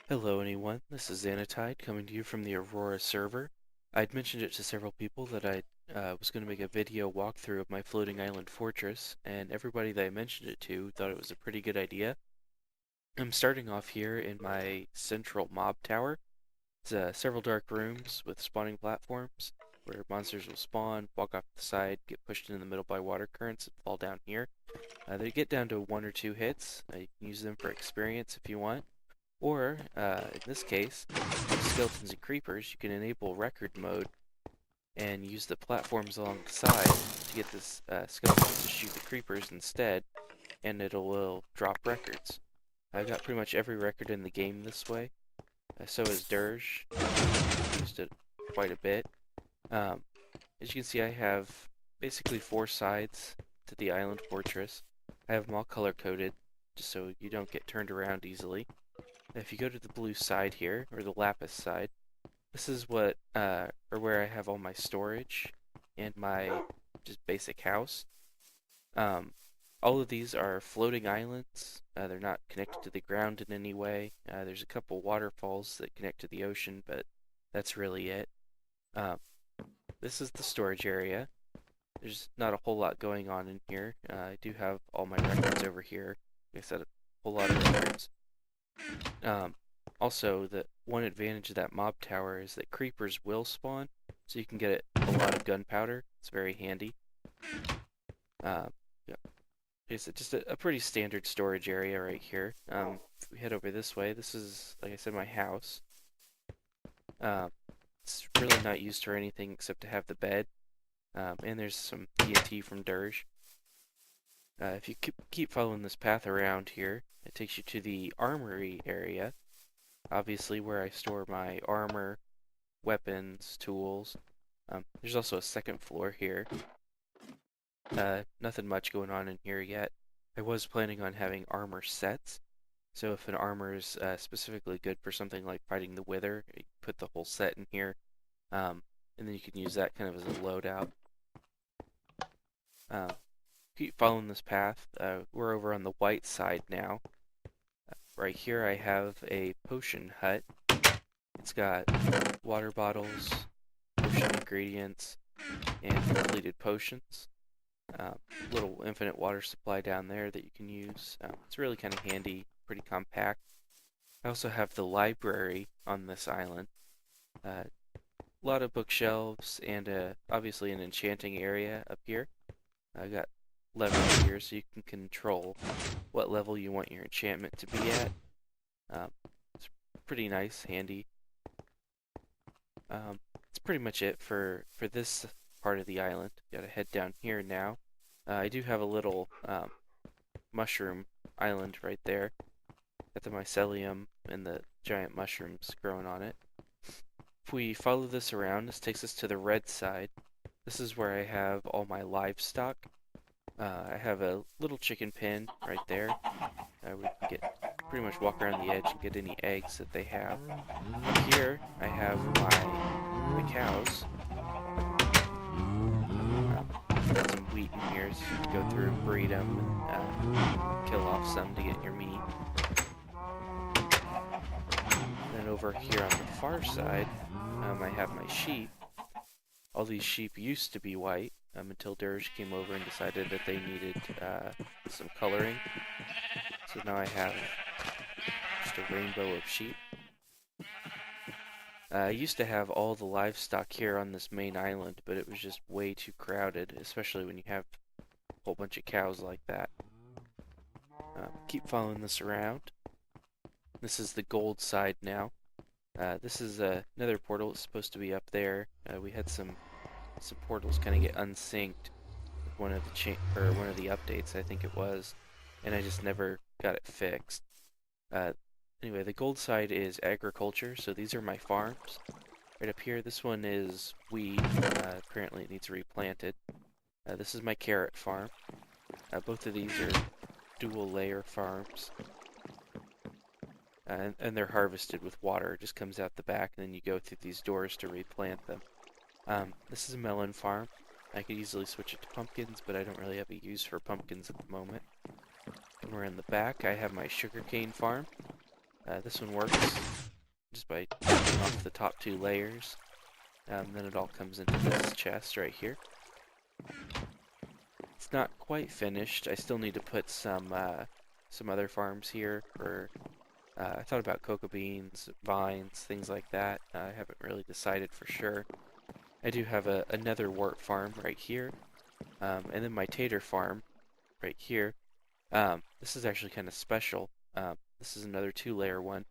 Hello anyone, this is Xanatide coming to you from the Aurora Server. I'd mentioned it to several people that I was going to make a video walkthrough of my floating island fortress, and everybody that I mentioned it to thought it was a pretty good idea. I'm starting off here in my central mob tower. It's several dark rooms with spawning platforms where monsters will spawn, walk off the side, get pushed into the middle by water currents, and fall down here. They get down to 1 or 2 hits. You can use them for experience if you want. Or, in this case, with skeletons and creepers, you can enable record mode and use the platforms alongside to get this skeletons to shoot the creepers instead, and will drop records. I've got pretty much every record in the game this way. So is Dirge. Used it quite a bit. As you can see, I have basically 4 sides to the island fortress. I have them all color-coded, just so you don't get turned around easily. If you go to the blue side here, or the lapis side, this is what, or where I have all my storage and my just basic house. All of these are floating islands. They're not connected to the ground in any way. There's a couple waterfalls that connect to the ocean, but that's really it. This is the storage area. There's not a whole lot going on in here. I do have all my records over here. Like I said, a whole lot of records. Also, the one advantage of that mob tower is that creepers will spawn, so you can get a lot of gunpowder. It's very handy. Yeah. It's just a pretty standard storage area right here. If we head over this way, this is, like I said, my house. It's really not used for anything except to have the bed. And there's some TNT from Dirge. If you keep following this path around here, it takes you to the armory area. Obviously, where I store my armor, weapons, tools. There's also a second floor here. Nothing much going on in here yet. I was planning on having armor sets. So if an armor is specifically good for something like fighting the Wither, you put the whole set in here. And then you can use that kind of as a loadout. Keep following this path. We're over on the white side now. Right here I have a potion hut. It's got water bottles, potion ingredients, and completed potions. Little infinite water supply down there that you can use. It's really kind of handy, pretty compact. I also have the library on this island. A lot of bookshelves and obviously an enchanting area up here. I got levers here so you can control what level you want your enchantment to be at. It's pretty nice, handy. That's pretty much it for this part of the island. Gotta head down here now. I do have a little mushroom island right there. Got the mycelium and the giant mushrooms growing on it. If we follow this around, this takes us to the red side. This is where I have all my livestock. I have a little chicken pen right there. We can pretty much walk around the edge and get any eggs that they have. Here I have my cows. Got some wheat in here, so you can go through and breed them and kill off some to get your meat. Then over here on the far side, I have my sheep. All these sheep used to be white until Dirge came over and decided that they needed some coloring. So now I have just a rainbow of sheep. I used to have all the livestock here on this main island, but it was just way too crowded, especially when you have a whole bunch of cows like that. Keep following this around. This is the gold side now. This is another portal. It's supposed to be up there. We had some portals kind of get unsynced with one of the updates, I think it was, and I just never got it fixed. Anyway, the gold side is agriculture, so these are my farms. Right up here, this one is weed. Apparently it needs replanted. This is my carrot farm. Both of these are dual layer farms. And they're harvested with water. It just comes out the back, and then you go through these doors to replant them. This is a melon farm. I could easily switch it to pumpkins, but I don't really have a use for pumpkins at the moment. And we're in the back. I have my sugarcane farm. This one works just by taking off the top 2 layers. Then it all comes into this chest right here. It's not quite finished. I still need to put some other farms here for. I thought about cocoa beans, vines, things like that. I haven't really decided for sure. I do have another wart farm right here, and then my tater farm right here. This is actually kind of special. This is another 2-layer one.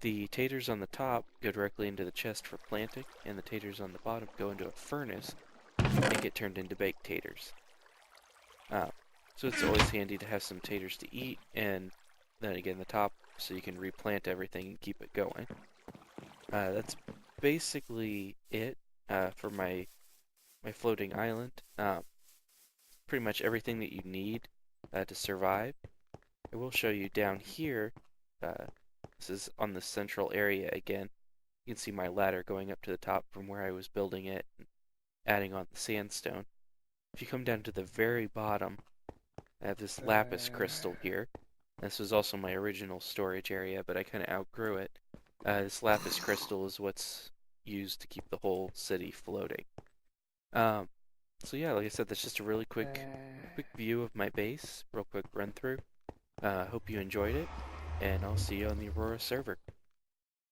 The taters on the top go directly into the chest for planting, and the taters on the bottom go into a furnace and get turned into baked taters. So it's always handy to have some taters to eat, and then again the top so you can replant everything and keep it going. That's basically it for my floating island. Pretty much everything that you need to survive. I will show you down here. This is on the central area again. You can see my ladder going up to the top from where I was building it and adding on the sandstone. If you come down to the very bottom, I have this lapis crystal here. This was also my original storage area, but I kind of outgrew it. This lapis crystal is what's used to keep the whole city floating. So yeah, like I said, that's just a really quick view of my base, real quick run through. Hope you enjoyed it, and I'll see you on the Aurora server.